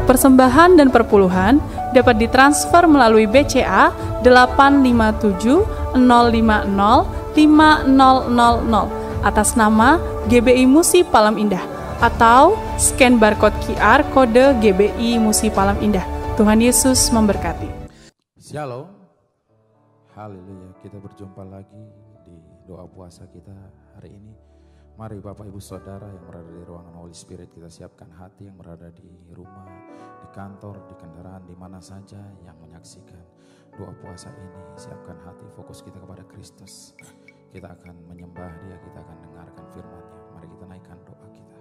persembahan dan perpuluhan dapat ditransfer melalui BCA 857 050 5000 atas nama GBI Musi Palam Indah atau scan barcode QR kode GBI Musi Palam Indah. Tuhan Yesus memberkati. Shalom. Haleluya. Kita berjumpa lagi di doa puasa kita hari ini. Mari Bapak Ibu Saudara yang berada di ruangan Holy Spirit, kita siapkan hati yang berada di rumah, di kantor, di kendaraan, di mana saja yang menyaksikan doa puasa ini. Siapkan hati, fokus kita kepada Kristus. Kita akan menyembah Dia, kita akan dengarkan firman-Nya. Mari kita naikkan doa kita.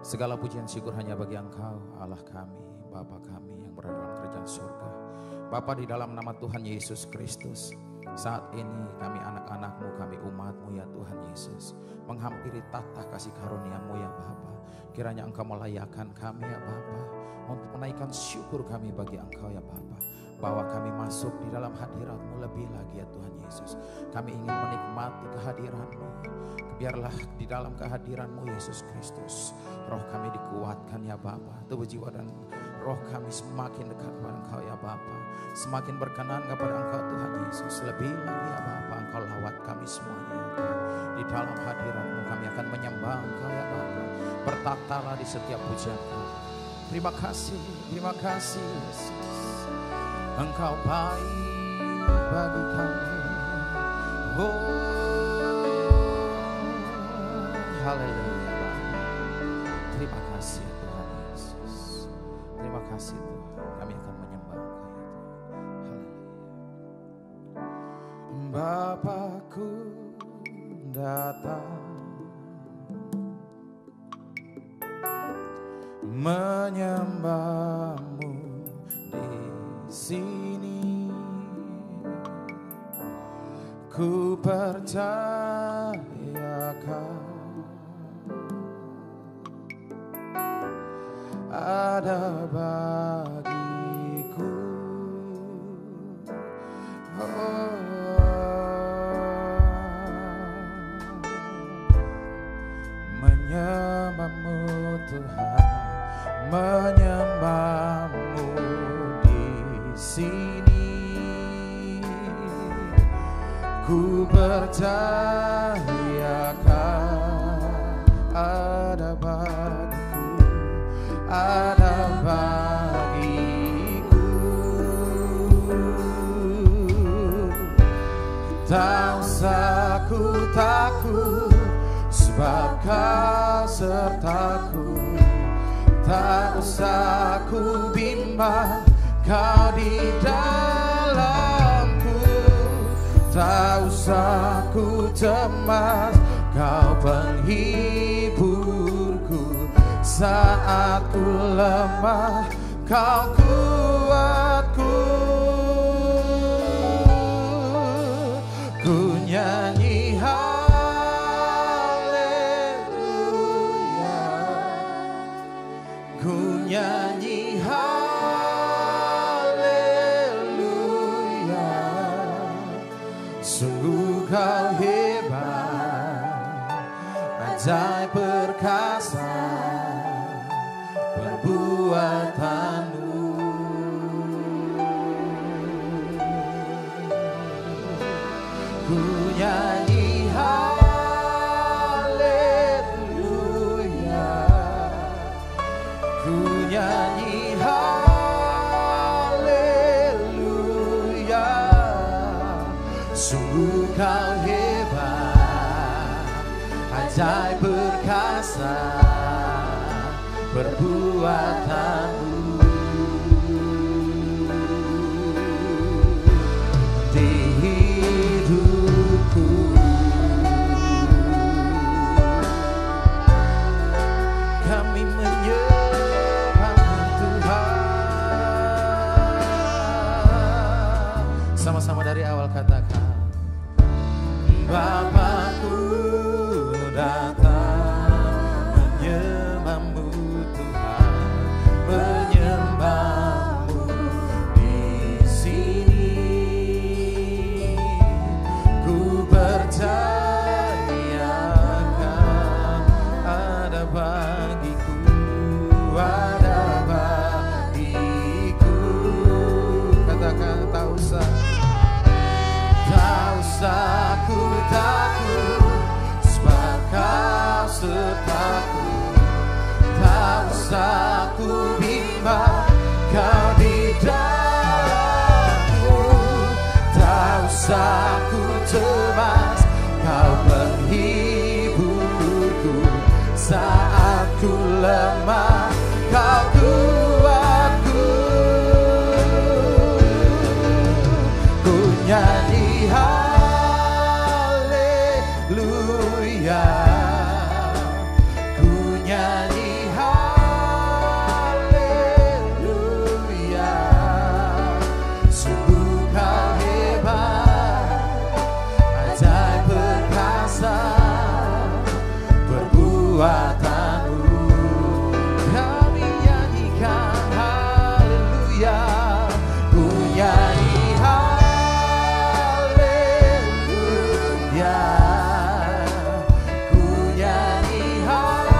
Segala pujian syukur hanya bagi Engkau, Allah kami, Bapa kami yang berada dalam kerajaan surga. Bapa, di dalam nama Tuhan Yesus Kristus, saat ini kami anak-anak-Mu, kami umat-Mu ya Tuhan Yesus, menghampiri tahta kasih karunia-Mu ya Bapa. Kiranya Engkau melayakkan kami ya Bapa, untuk menaikkan syukur kami bagi Engkau ya Bapa, bahwa kami masuk di dalam hadirat-Mu lebih lagi ya Tuhan Yesus. Kami ingin menikmati kehadiran-Mu. Biarlah di dalam kehadiran-Mu Yesus Kristus, roh kami dikuatkan ya Bapa, tubuh jiwa dan roh kami semakin dekat kepada Engkau ya Bapa, semakin berkenan kepada Engkau Tuhan Yesus. Lebih lagi ya Bapa, Engkau lawat kami semuanya ya Tuhan. Di dalam hadirat-Mu kami akan menyembah Engkau ya Bapa. Bertatalah di setiap pujian kami. Terima kasih Yesus. Engkau baik bagi kami. Oh, haleluya. Terima kasih Tuhan Yesus. Terima kasih Tuhan. Kami akan menyembah Engkau ya Tuhan. Haleluya. Bapakku datang menyembah-Mu di sini. Ku percayakan ada bagiku. Menyembah-Mu Tuhan, menyembah-Mu di sini. Ku percayakan ada bagiku, ada bagiku. Tak usah ku takut, sebab Kau sertaku. Tak usah ku bimbang, Kau di dalamku. Tak usah ku cemas, Kau penghiburku. Saat ku lemah, Kau kuatku. Ku nyanyi haleluya, ku nyanyi haleluya. Sungguh Kau hebat, ajaib perkasa perbuatan-Mu. Ku nyanyi haleluya, ku nyanyi haleluya. Sungguh Kau hebat, ajaib perkasa perbuatan-Mu. Di hidupku kami menyembah Tuhan. Sama-sama dari awal katakan, Bapakku datang menyembah-Mu Tuhan. lembah, Kau di dalamku. Tak usah ku cemas, Kau penghiburku. Saat ku lemah, Kau kuatku. Ku nyanyi haleluya, ku nyanyi haleluya. Sungguh Kau hebat, ajaib perkasa perbuatanmu. Kami nyanyikan haleluya, ku nyanyi haleluya, ku nyanyi haleluya.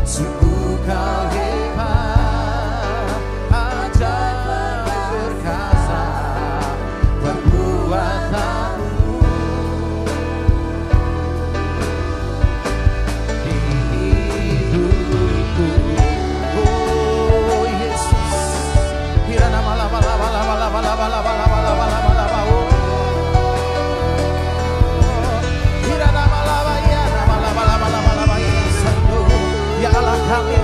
Sungguh Kau hebat, ajaib perkasa perbuatanmu. Di hidupku, oh Yesus, Hirana mala mala mala mala mala mala mala mala mala mala mala, oh Hirana mala mala mala mala mala mala mala. Ya Allah, kami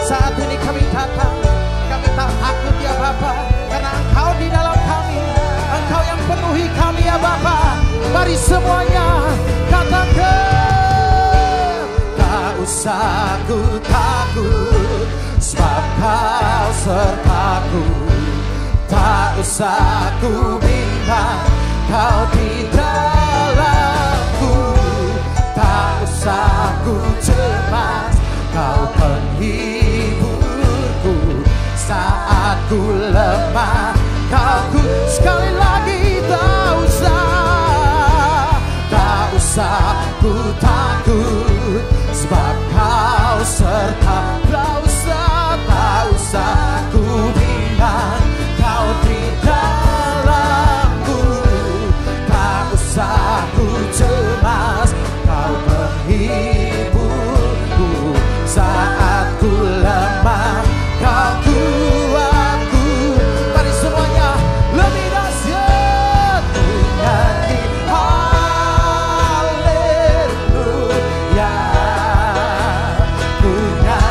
saat ini kami datang, kami tak takut ya Bapa, karena Engkau di dalam kami, Engkau yang penuhi kami ya Bapa. Mari semuanya katakan, tak usah ku takut, sebab Kau sertaku. Tak usah ku bimbang, Kau di dalamku. Tak usah ku cemas, Kau penghiburku. Saat ku lemah, Kau ku. Sekali lagi, tak usah ku takut, sebab Kau serta. Tak usah ku bimbang, Kau di dalamku. Tak usah ku cemas, Kau penghiburku. Saat ku lemah, Kau kuatku. Mari semuanya lebih dahsyat, ku nyanyi haleluya, ku nyanyi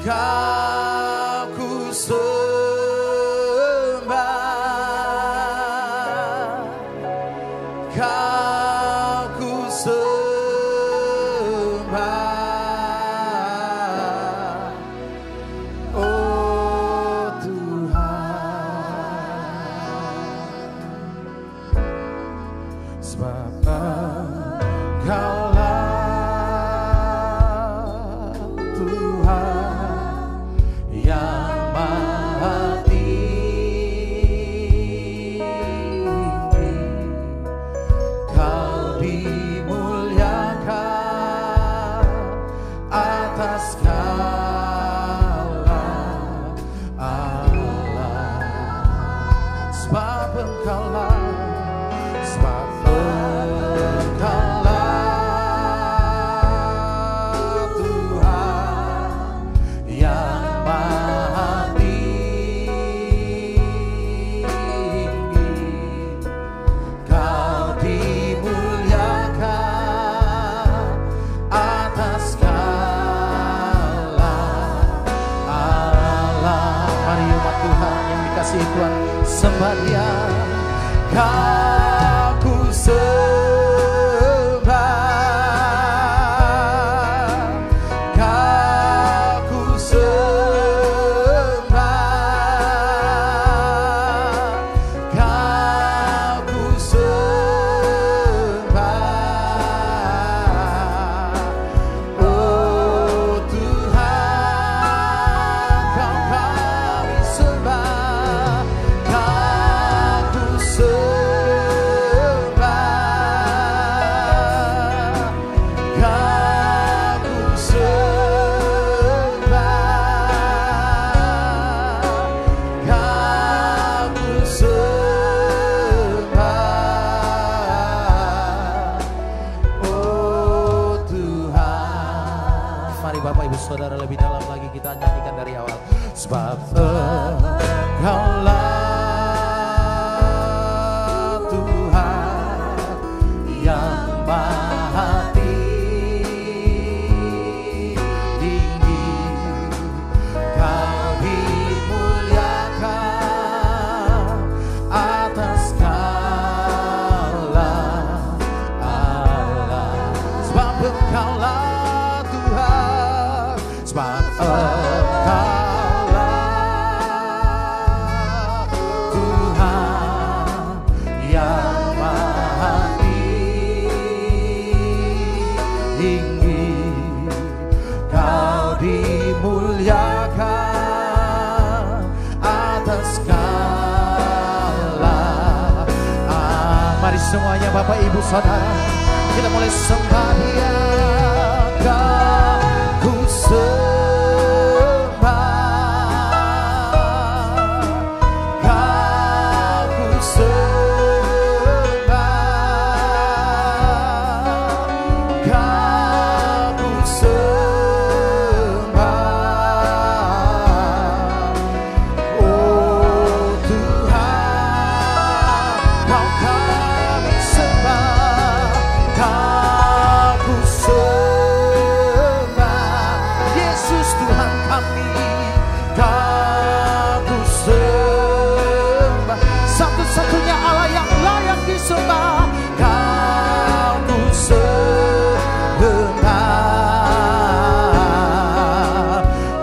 Kau ku sembah, Kau ku sembah, oh Tuhan, sebab Engkaulah Tuhan yang maha tinggi, Kau dimuliakan atas segala Allah, sebab Engkaulah, sebab Engkaulah Tuhan yang maha tinggi, Kau dimuliakan atas segala Allah. Mari umat Tuhan yang dikasihi Tuhan, sembah Dia. Kau ku sembah, Kau ku sembah, Kau ku sembah, oh Tuhan, Kau kami sembah, Kau ku sembah, Kau ku sembah, Kau ku sembah, oh Tuhan. Mari Bapak Ibu Saudara lebih dalam lagi kita nyanyikan dari awal. Sebab Engkaulah Tuhan yang maha tinggi, Kau dimuliakan atas segala Allah, sebab Engkaulah Tuhan, sebab Engkaulah Tuhan yang maha tinggi, Kau dimuliakan atas segala. Mari semuanya Bapak Ibu Saudara, kita mulai sembah Dia. Kau ku sembah, Kau ku sembah, Kau ku sembah, oh Tuhan, Kau kami sembah, Kau ku sembah, Yesus Tuhan kami, Kau ku sembah, satu-satunya Allah yang layak disembah, Kau ku sembah,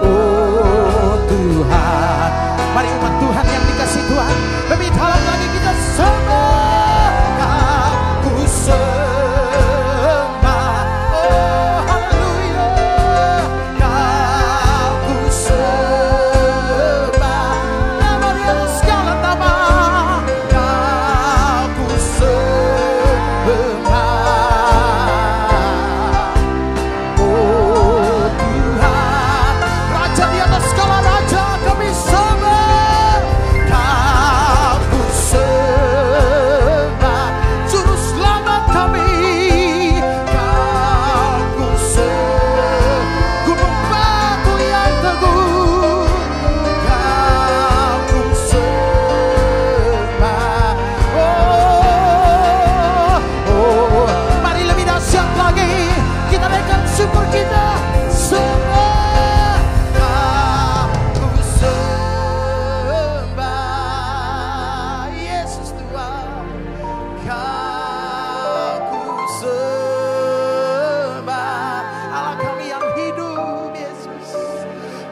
oh Tuhan. Mari umat Tuhan yang dikasihi Tuhan, lebih dalam lagi kita sembah. Kau ku sembah, oh haleluya, Kau ku sembah,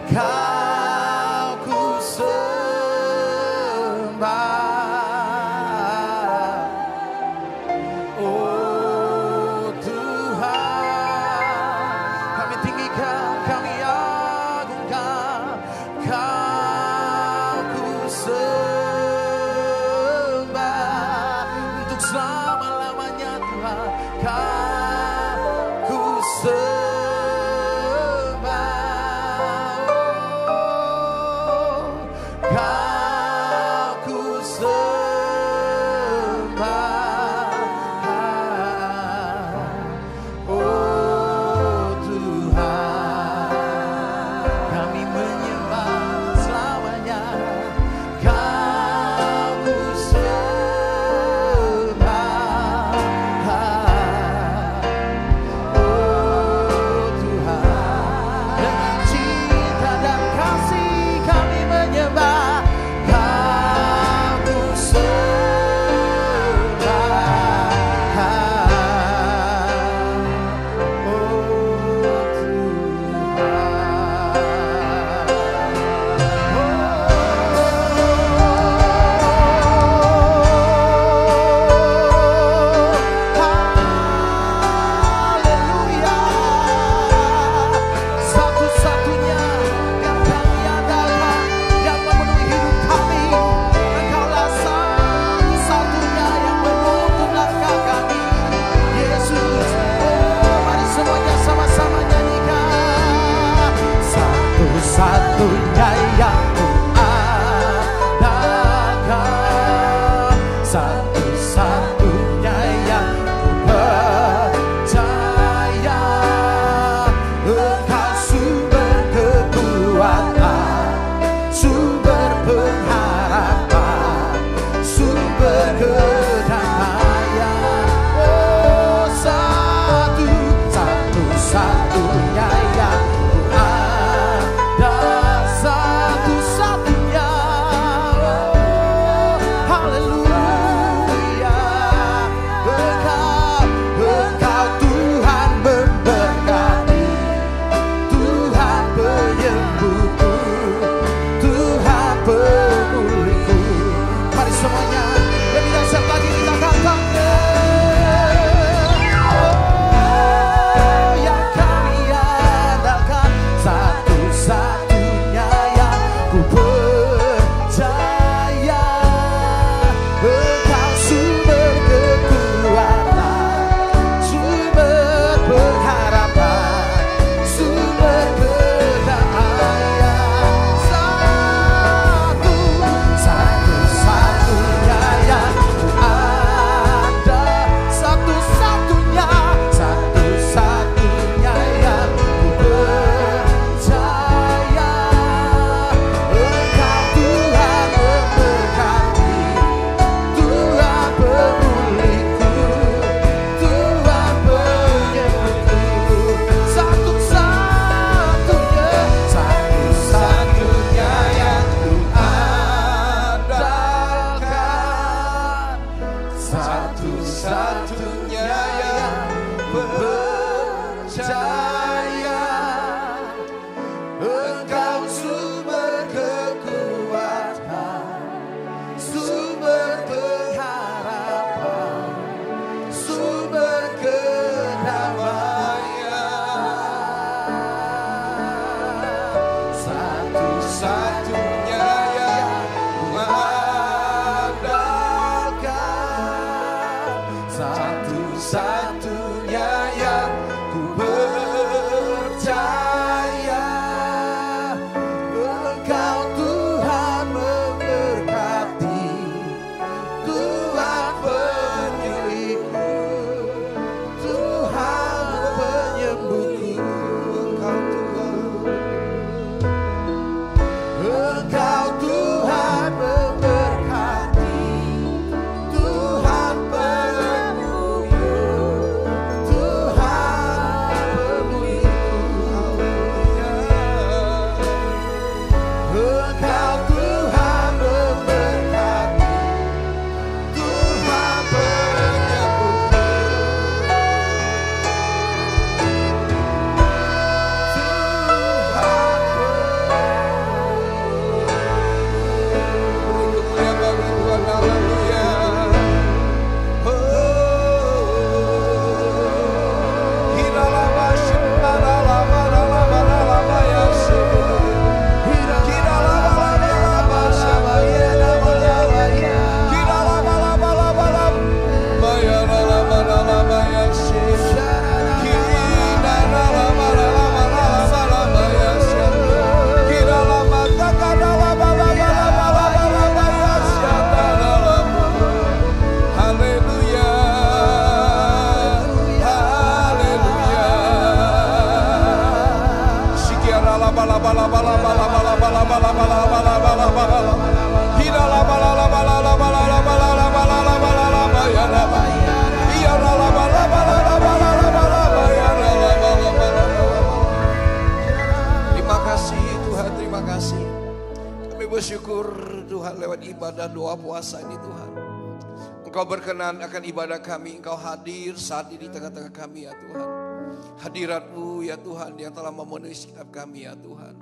Kau ku sembah, oh Tuhan. Kami tinggikan, kami agungkan, Kau ku sembah untuk selama-lamanya Tuhan. Kau ku sembah, Kau ku sembah, oh Tuhan. Kami menyembah selamanya, Kau ku sembah, oh Tuhan. Dengan cinta dan kasih kami menyembah, Kau ku sembah, haleluya. Satu-satunya yang kami andalkan, yang memenuhi hidup kami, Engkaulah satu-satunya yang menuntun langkah kami, Yesus. Oh, mari semuanya sama-sama nyanyikan. Satu-satunya yang ku andalkan, satu-satunya yang ku percaya, Engkau sumber kekuatan, sumber pengharapan, sumber kedamaian. Oh, satu-satunya yang ku andalkan, Terima kasih Tuhan, terima kasih. Kami bersyukur Tuhan lewat ibadah doa puasa ini Tuhan. Engkau berkenan akan ibadah kami, Engkau hadir saat ini tengah-tengah kami ya Tuhan. Hadirat-Mu ya Tuhan yang telah memenuhi setiap kami ya Tuhan.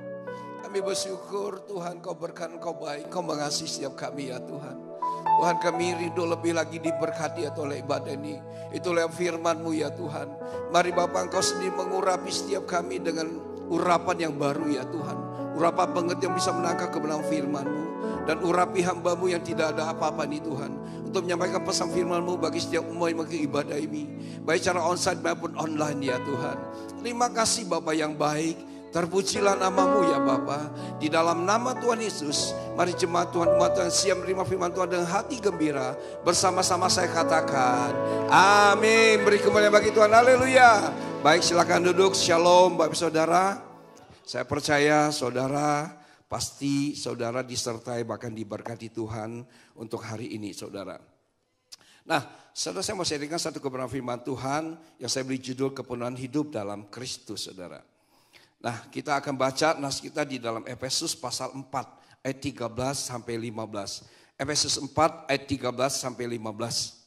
Kami bersyukur Tuhan Kau berkenan, Kau baik, Kau mengasihi setiap kami ya Tuhan. Tuhan kami rindu lebih lagi diberkati oleh ibadah ini. Itulah firman-Mu ya Tuhan. Mari Bapa Engkau sendiri mengurapi setiap kami dengan urapan yang baru ya Tuhan. Urapan pengertian yang bisa menangkap kebenaran firman-Mu. Dan urapi hamba-Mu yang tidak ada apa-apa nih Tuhan. Untuk menyampaikan pesan firman-Mu bagi setiap umat yang mengikuti ibadah ini. Baik secara onsite maupun online ya Tuhan. Terima kasih Bapa yang baik. Terpujilah nama-Mu ya Bapa. Di dalam nama Tuhan Yesus, mari jemaat Tuhan, umat Tuhan siap menerima firman Tuhan dengan hati gembira. Bersama-sama saya katakan, amin. Beri kemuliaan bagi Tuhan, haleluya. Baik silakan duduk, shalom Bapak Saudara. Saya percaya saudara, pasti saudara disertai bahkan diberkati Tuhan untuk hari ini saudara. Nah, saudara saya mau sharingkan satu kebenaran firman Tuhan yang saya beri judul kepenuhan hidup dalam Kristus saudara. Nah, kita akan baca nas kita di dalam Efesus pasal 4 ayat 13 sampai 15. Efesus 4 ayat 13 sampai 15.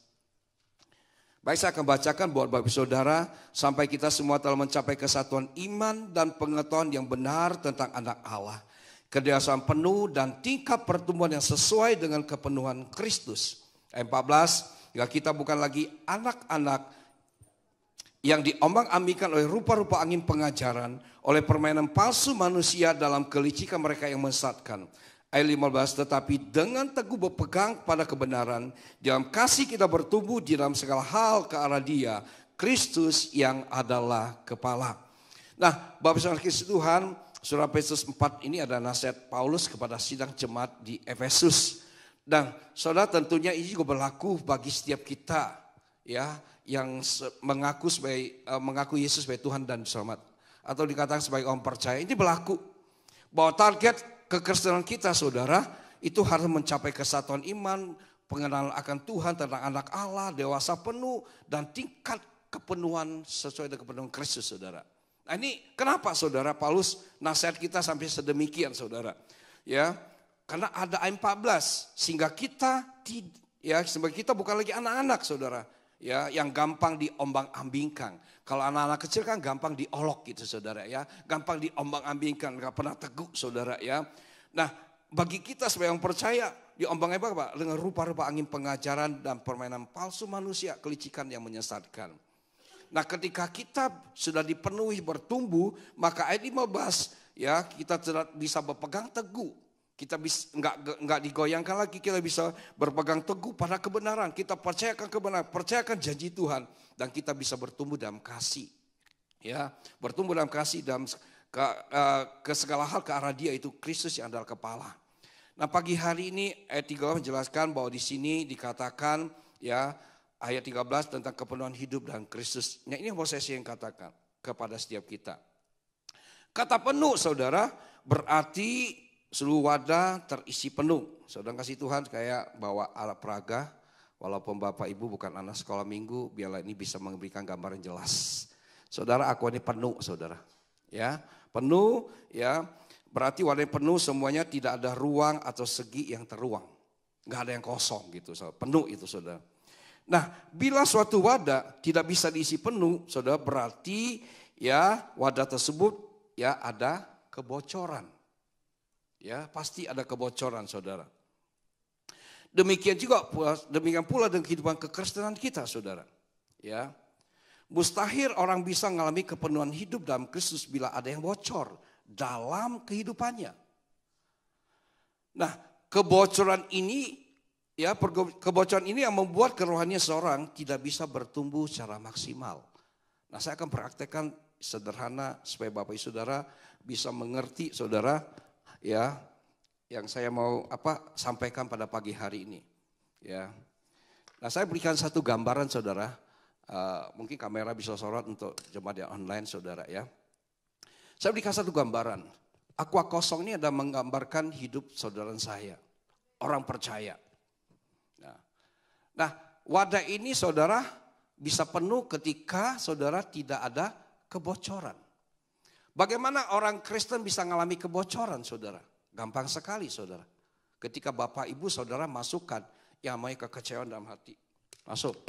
Baik, saya akan bacakan buat Bapak Saudara sampai kita semua telah mencapai kesatuan iman dan pengetahuan yang benar tentang anak Allah. Kedewasaan penuh dan tingkat pertumbuhan yang sesuai dengan kepenuhan Kristus. Ayat 14, jika kita bukan lagi anak-anak yang diombang-ambingkan oleh rupa-rupa angin pengajaran, oleh permainan palsu manusia dalam kelicikan mereka yang menyesatkan. Ayat 15, tetapi dengan teguh berpegang pada kebenaran, dalam kasih kita bertumbuh di dalam segala hal ke arah Dia, Kristus yang adalah kepala. Nah, Bapak Saudara Kristus Tuhan, surah Efesus 4 ini ada nasihat Paulus kepada sidang jemaat di Efesus. Dan saudara tentunya ini juga berlaku bagi setiap kita ya, yang mengaku Yesus sebagai Tuhan dan Selamat, atau dikatakan sebagai orang percaya. Ini berlaku bahwa target kekristenan kita saudara itu harus mencapai kesatuan iman, pengenalan akan Tuhan, tentang anak Allah, dewasa penuh dan tingkat kepenuhan sesuai dengan kepenuhan Kristus saudara. Nah ini kenapa saudara Paulus nasihat kita sampai sedemikian saudara ya, karena ada ayat 14 sehingga kita bukan lagi anak-anak saudara. Ya, yang gampang diombang-ambingkan. Kalau anak-anak kecil kan gampang diolok gitu saudara ya. Gampang diombang-ambingkan, gak pernah teguh saudara ya. Nah, bagi kita sebagai orang percaya, diombang-ambingkan apa? Dengan rupa-rupa angin pengajaran dan permainan palsu manusia, kelicikan yang menyesatkan. Nah, ketika kita sudah dipenuhi bertumbuh, maka ayat 15 ya, kita bisa berpegang teguh. Kita bisa enggak digoyangkan lagi, kita bisa berpegang teguh pada kebenaran. Kita percayakan kebenaran, percayakan janji Tuhan, dan kita bisa bertumbuh dalam kasih. Ya, bertumbuh dalam kasih dalam ke segala hal ke arah Dia, itu Kristus yang adalah kepala. Nah, pagi hari ini ayat 13 menjelaskan bahwa di sini dikatakan ya, ayat 13 tentang kepenuhan hidup dan Kristus. Nah, ini yang mau saya katakan kepada setiap kita. Kata penuh saudara berarti seluruh wadah terisi penuh. Saudara kasih Tuhan kayak bawa alat peraga. Walaupun Bapak Ibu bukan anak sekolah minggu, biarlah ini bisa memberikan gambaran jelas. Saudara, aku ini penuh saudara. Ya, penuh ya. Berarti wadah penuh semuanya, tidak ada ruang atau segi yang terruang. Enggak ada yang kosong gitu. Penuh itu saudara. Nah, bila suatu wadah tidak bisa diisi penuh, saudara, berarti ya wadah tersebut ya ada kebocoran. Ya, pasti ada kebocoran saudara. Demikian pula dengan kehidupan kekristenan kita saudara. Ya, mustahil orang bisa mengalami kepenuhan hidup dalam Kristus bila ada yang bocor dalam kehidupannya. Nah, kebocoran ini yang membuat kerohanian seorang tidak bisa bertumbuh secara maksimal. Nah, saya akan praktekkan sederhana supaya Bapak Ibu Saudara bisa mengerti saudara. Ya, yang saya mau sampaikan pada pagi hari ini. Ya, nah saya berikan satu gambaran saudara. Mungkin kamera bisa sorot untuk jemaat yang online saudara ya. Saya berikan satu gambaran. aqua kosong ini ada menggambarkan hidup saudara saya, orang percaya. Nah, wadah ini saudara bisa penuh ketika saudara tidak ada kebocoran. Bagaimana orang Kristen bisa mengalami kebocoran saudara? Gampang sekali saudara. Ketika Bapak Ibu saudara masukkan yang namanya kekecewaan dalam hati. Masuk.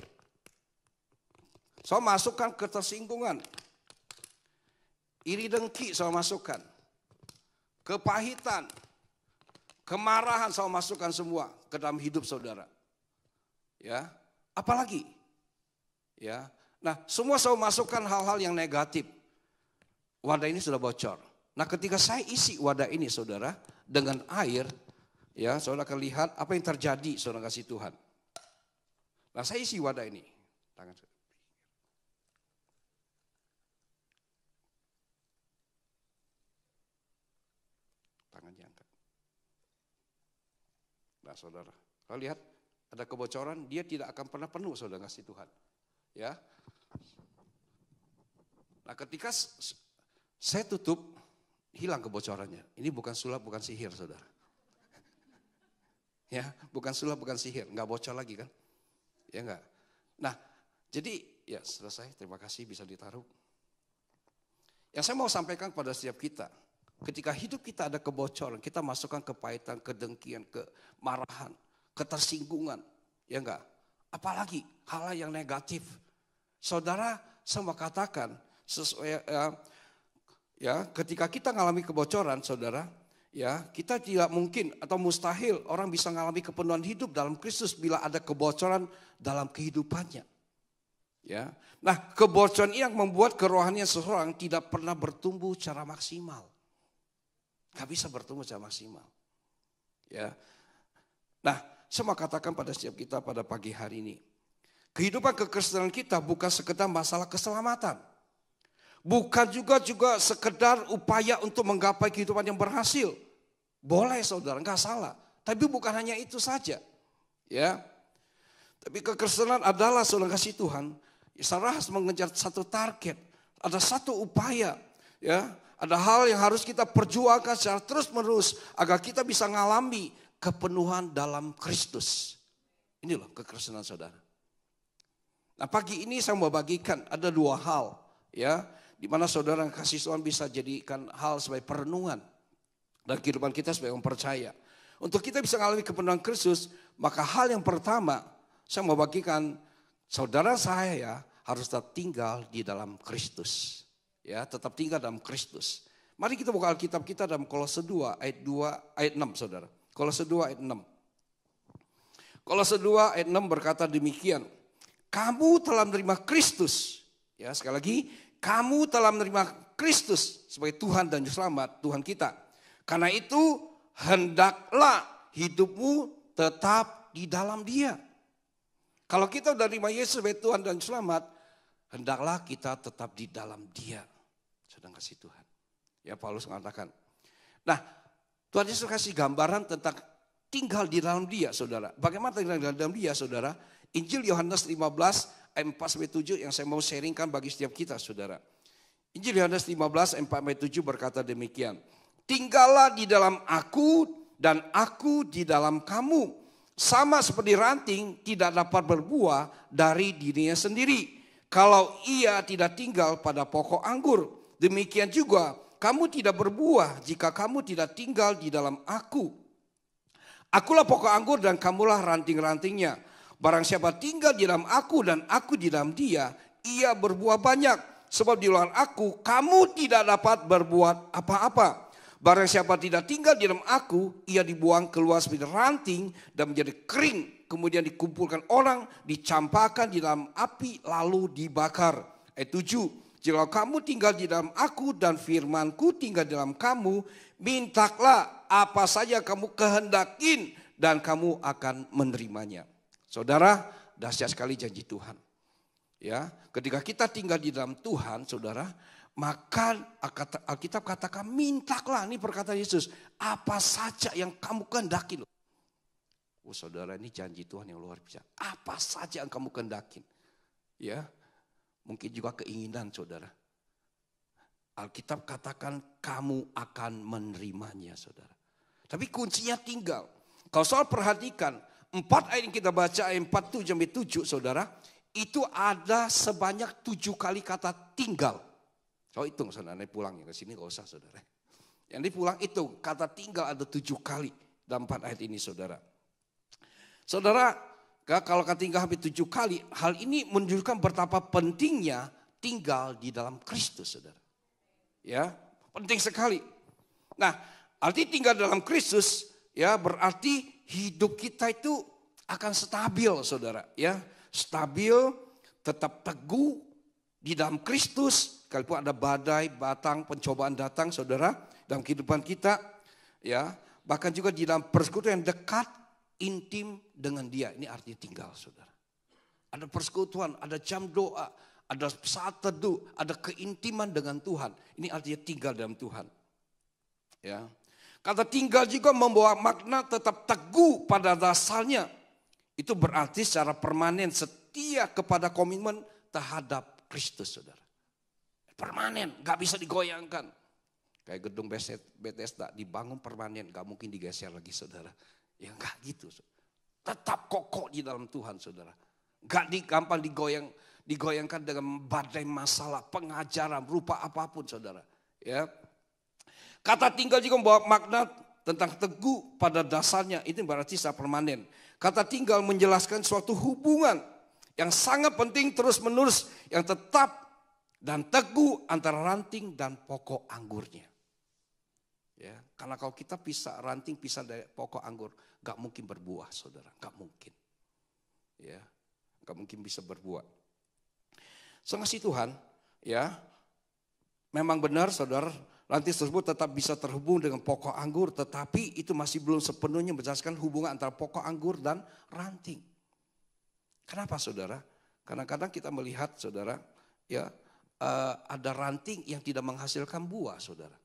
So masukkan ketersinggungan. Iri dengki saya masukkan. Kepahitan. Kemarahan saya masukkan semua ke dalam hidup saudara. Ya, apalagi? Ya. Nah, semua saya masukkan hal-hal yang negatif. Wadah ini sudah bocor. Nah, ketika saya isi wadah ini saudara dengan air, ya, saudara akan lihat apa yang terjadi saudara kasih Tuhan. Nah, saya isi wadah ini. Tangan saudara. Tangan diangkat. Nah, saudara, kalau lihat ada kebocoran, dia tidak akan pernah penuh saudara kasih Tuhan. Ya. Nah, ketika saya tutup, hilang kebocorannya. Ini bukan sulap, bukan sihir saudara. Ya, bukan sulap, bukan sihir. Enggak bocor lagi kan? Ya enggak. Nah, jadi ya selesai. Terima kasih bisa ditaruh. Yang saya mau sampaikan kepada setiap kita. Ketika hidup kita ada kebocoran, kita masukkan kepahitan, kedengkian, kemarahan, ketersinggungan. Ya enggak. Apalagi hal yang negatif. Saudara, saya mau katakan sesuai ya, ketika kita mengalami kebocoran, saudara, ya, kita tidak mungkin atau mustahil orang bisa mengalami kepenuhan hidup dalam Kristus bila ada kebocoran dalam kehidupannya. Ya. Nah, kebocoran ini yang membuat kerohanian seseorang tidak pernah bertumbuh secara maksimal. Gak bisa bertumbuh secara maksimal. Ya. Nah, saya mau katakan pada setiap kita pada pagi hari ini. Kehidupan kekristenan kita bukan sekedar masalah keselamatan. Bukan juga sekedar upaya untuk menggapai kehidupan yang berhasil. Boleh saudara, enggak salah. Tapi bukan hanya itu saja. Ya. Tapi kekristenan adalah saudara kasih Tuhan. Saudara harus mengejar satu target. Ada satu upaya. Ya. Ada hal yang harus kita perjuangkan secara terus menerus. Agar kita bisa mengalami kepenuhan dalam Kristus. Ini loh kekristenan saudara. Nah, pagi ini saya mau bagikan ada dua hal. Ya. Di mana saudara kasih Tuhan bisa jadikan hal sebagai perenungan dan kehidupan kita sebagai orang percaya. Untuk kita bisa mengalami kepenuhan Kristus, maka hal yang pertama saya mau bagikan saudara saya harus tetap tinggal di dalam Kristus. Ya, tetap tinggal dalam Kristus. Mari kita buka Alkitab kita dalam Kolose 2 ayat 6 saudara. Kolose 2 ayat 6. Kolose 2 ayat 6 berkata demikian. Kamu telah menerima Kristus. Ya, sekali lagi. Kamu telah menerima Kristus sebagai Tuhan dan Juru Selamat, Tuhan kita. Karena itu hendaklah hidupmu tetap di dalam Dia. Kalau kita sudah menerima Yesus sebagai Tuhan dan Juru Selamat, hendaklah kita tetap di dalam Dia. Sedang kasih Tuhan. Ya, Paulus mengatakan. Nah, Tuhan Yesus kasih gambaran tentang tinggal di dalam Dia, saudara. Bagaimana tinggal di dalam Dia, saudara? Injil Yohanes 15 ayat 4-7 yang saya mau sharingkan bagi setiap kita saudara. Injil Yohanes 15 ayat 4-7 berkata demikian. Tinggallah di dalam aku dan aku di dalam kamu. Sama seperti ranting tidak dapat berbuah dari dirinya sendiri. Kalau ia tidak tinggal pada pokok anggur. Demikian juga kamu tidak berbuah jika kamu tidak tinggal di dalam aku. Akulah pokok anggur dan kamulah ranting-rantingnya. Barang siapa tinggal di dalam aku dan aku di dalam dia, ia berbuah banyak. Sebab di luar aku, kamu tidak dapat berbuat apa-apa. Barang siapa tidak tinggal di dalam aku, ia dibuang keluar seperti ranting dan menjadi kering. Kemudian dikumpulkan orang, dicampakkan di dalam api lalu dibakar. Ayat 7, jika kamu tinggal di dalam aku dan firmanku tinggal di dalam kamu, mintalah apa saja kamu kehendakin dan kamu akan menerimanya. Saudara, dahsyat sekali janji Tuhan. Ya, ketika kita tinggal di dalam Tuhan, saudara, maka Alkitab katakan mintalah, ini perkataan Yesus, apa saja yang kamu kehendaki. Oh, saudara, ini janji Tuhan yang luar biasa. Apa saja yang kamu kehendakin. Ya, mungkin juga keinginan saudara. Alkitab katakan kamu akan menerimanya, saudara. Tapi kuncinya tinggal. Kalau soal perhatikan, 4 ayat yang kita baca, ayat 4-7, saudara, itu ada sebanyak 7 kali kata tinggal. Kalau hitung, saudara, pulang ya ke sini gak usah, saudara. Yang dipulang itu kata tinggal ada 7 kali dalam 4 ayat ini, saudara. Saudara, kalau kata tinggal hampir 7 kali, hal ini menunjukkan betapa pentingnya tinggal di dalam Kristus, saudara. Ya, penting sekali. Nah, arti tinggal dalam Kristus, ya berarti hidup kita itu akan stabil, saudara. Ya, stabil, tetap teguh di dalam Kristus. Kalaupun ada badai, batang, pencobaan datang, saudara, dalam kehidupan kita, ya, bahkan juga di dalam persekutuan yang dekat, intim dengan Dia. Ini artinya tinggal, saudara. Ada persekutuan, ada jam doa, ada saat teduh, ada keintiman dengan Tuhan. Ini artinya tinggal dalam Tuhan. Ya. Kata tinggal juga membawa makna tetap teguh pada dasarnya. Itu berarti secara permanen setia kepada komitmen terhadap Kristus, saudara. Permanen, gak bisa digoyangkan. Kayak gedung Bethesda dibangun permanen, gak mungkin digeser lagi, saudara. Ya gak gitu. Tetap kokoh di dalam Tuhan, saudara. Gak gampang digoyangkan dengan badai masalah, pengajaran, rupa apapun, saudara. Ya. Kata tinggal juga membawa makna tentang teguh pada dasarnya. Itu berarti secara permanen. Kata tinggal menjelaskan suatu hubungan yang sangat penting terus menerus, yang tetap dan teguh antara ranting dan pokok anggurnya. Ya, karena kalau kita ranting pisah dari pokok anggur, gak mungkin berbuah, saudara, gak mungkin. Ya, gak mungkin bisa berbuah. Mengasihi Tuhan, ya, memang benar, saudara, ranting tersebut tetap bisa terhubung dengan pokok anggur, tetapi itu masih belum sepenuhnya menjelaskan hubungan antara pokok anggur dan ranting. Kenapa, saudara? Kadang-kadang kita melihat, saudara, ya, ada ranting yang tidak menghasilkan buah, saudara.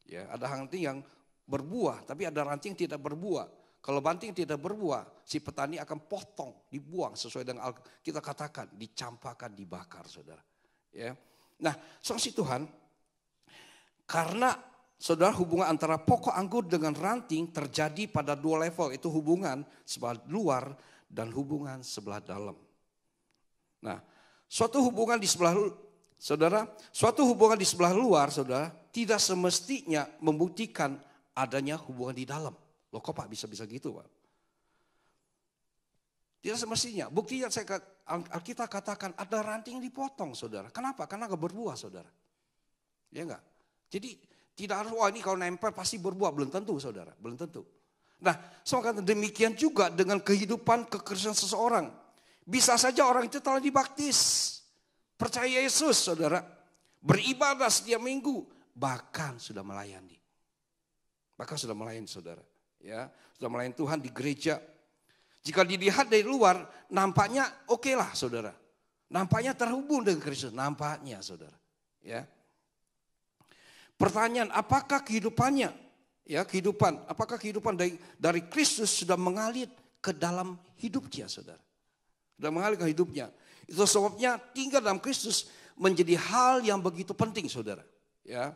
Ya, ada ranting yang berbuah, tapi ada ranting yang tidak berbuah. Kalau ranting tidak berbuah, si petani akan potong, dibuang sesuai dengan kita katakan, dicampakkan, dibakar, saudara. Ya, nah, mengasihi Tuhan, karena saudara hubungan antara pokok anggur dengan ranting terjadi pada 2 level, itu hubungan sebelah luar dan hubungan sebelah dalam. Nah, suatu hubungan di sebelah luar, saudara, tidak semestinya membuktikan adanya hubungan di dalam. Loh kok Pak bisa gitu, Pak? Tidak semestinya. Buktinya kita katakan ada ranting yang dipotong, saudara. Kenapa? Karena gak berbuah, saudara. Ya enggak? Jadi tidak harus, wah ini kalau nempel pasti berbuah. Belum tentu, saudara. Belum tentu. Nah, semoga demikian juga dengan kehidupan kekristenan seseorang. Bisa saja orang itu telah dibaptis, percaya Yesus, saudara, beribadah setiap minggu, bahkan sudah melayani. Saudara. Ya, sudah melayani Tuhan di gereja. Jika dilihat dari luar, nampaknya oke lah, saudara. Nampaknya terhubung dengan Kristus, nampaknya, saudara. Ya. Pertanyaan, apakah kehidupannya, ya apakah kehidupan dari Kristus sudah mengalir ke dalam hidupnya, saudara? Sudah mengalir ke hidupnya. Itu sebabnya tinggal dalam Kristus menjadi hal yang begitu penting, saudara. Ya.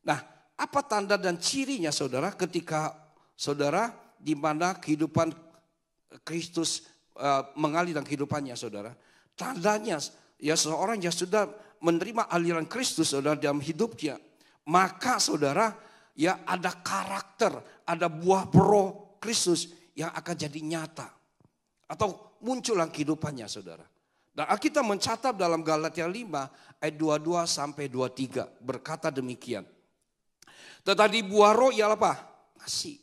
Nah, apa tanda dan cirinya, saudara, ketika saudara di mana kehidupan Kristus mengalir dalam kehidupannya, saudara? Tandanya, ya seseorang yang sudah menerima aliran Kristus, saudara, dalam hidupnya, maka, saudara, ya ada karakter, ada buah roh Kristus yang akan jadi nyata atau muncul dalam kehidupannya, saudara. Dan Alkitab mencatat dalam Galatia 5 ayat 22 sampai 23 berkata demikian. Tetapi buah roh ialah apa? Kasih,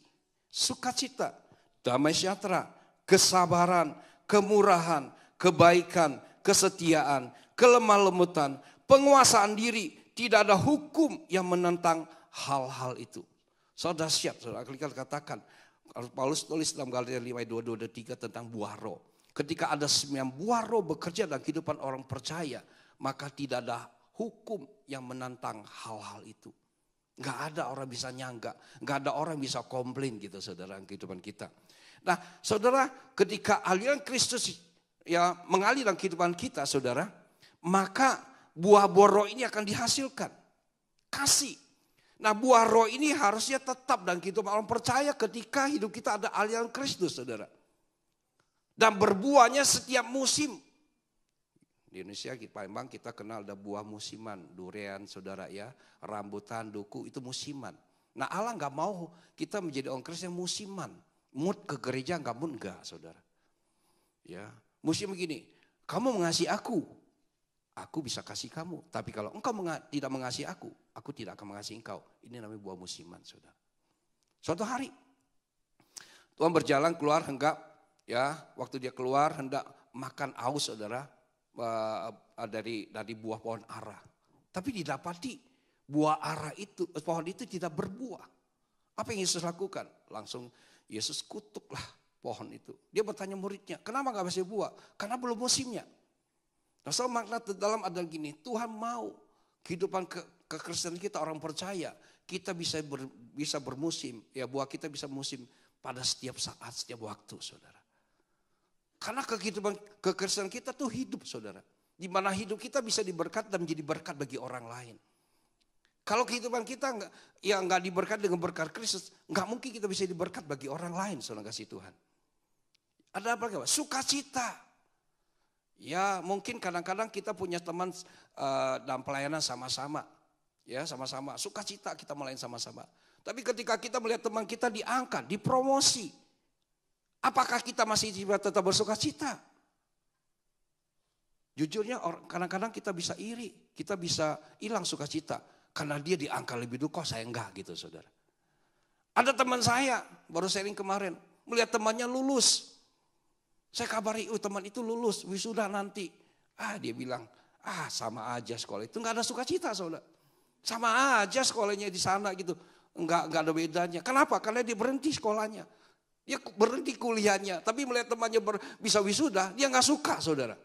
sukacita, damai sejahtera, kesabaran, kemurahan, kebaikan, kesetiaan, kelemah lembutan, penguasaan diri. Tidak ada hukum yang menentang hal-hal itu. Saudara siap, saudara. Alkitab katakan, Paulus tulis dalam Galatia 5 ayat 22-23 tentang buah roh. Ketika ada 9 buah roh bekerja dalam kehidupan orang percaya, maka tidak ada hukum yang menentang hal-hal itu. Gak ada orang bisa nyangga, gak ada orang bisa komplain gitu, saudara, dalam kehidupan kita. Nah, saudara, ketika aliran Kristus mengalir dalam kehidupan kita, saudara, maka buah roh ini akan dihasilkan. kasih. Nah buah roh ini harusnya tetap dalam kehidupan orang percaya ketika hidup kita ada aliran Kristus, saudara. Dan berbuahnya setiap musim. Di Indonesia, Palembang kita kenal ada buah musiman, durian, saudara ya, rambutan, duku, itu musiman. Nah Allah nggak mau kita menjadi orang Kristen yang musiman. Mood ke gereja nggak mood, enggak saudara. Ya, musim begini, kamu mengasihi aku bisa kasih kamu. Tapi kalau engkau tidak mengasihi aku tidak akan mengasihi engkau. Ini namanya buah musiman, saudara. Suatu hari, Tuhan berjalan keluar hendak, ya, waktu dia keluar hendak makan aus, saudara. Dari buah pohon ara. Tapi didapati buah ara itu, pohon itu tidak berbuah. Apa yang Yesus lakukan? Langsung Yesus kutuklah pohon itu. Dia bertanya muridnya, kenapa gak masih buah? Karena belum musimnya. Nah so makna dalam adalah gini, Tuhan mau kehidupan kekristenan kita orang percaya. Kita bisa bermusim, ya buah kita bisa musim pada setiap saat, setiap waktu, saudara. Karena kehidupan kekristenan kita tuh hidup, saudara. Di mana hidup kita bisa diberkati dan menjadi berkat bagi orang lain. Kalau kehidupan kita nggak diberkati dengan berkat Kristus, nggak mungkin kita bisa diberkat bagi orang lain, saudara kasih Tuhan. Ada apa? Sukacita. Ya mungkin kadang-kadang kita punya teman dalam pelayanan sama-sama. Ya sama-sama, sukacita kita melayani sama-sama. Tapi ketika kita melihat teman kita diangkat, dipromosi. Apakah kita masih tetap bersuka cita? Jujurnya kadang-kadang kita bisa iri, kita bisa hilang sukacita karena dia diangkat lebih dulu, kok saya enggak gitu, saudara. Ada teman saya baru sharing kemarin, melihat temannya lulus. Saya kabari, teman itu lulus, wisuda nanti. Dia bilang, sama aja sekolah itu, enggak ada sukacita, saudara. Sama aja sekolahnya di sana gitu, enggak ada bedanya. Kenapa? Karena dia berhenti sekolahnya. Dia berhenti kuliahnya, tapi melihat temannya bisa wisuda, dia nggak suka, saudara.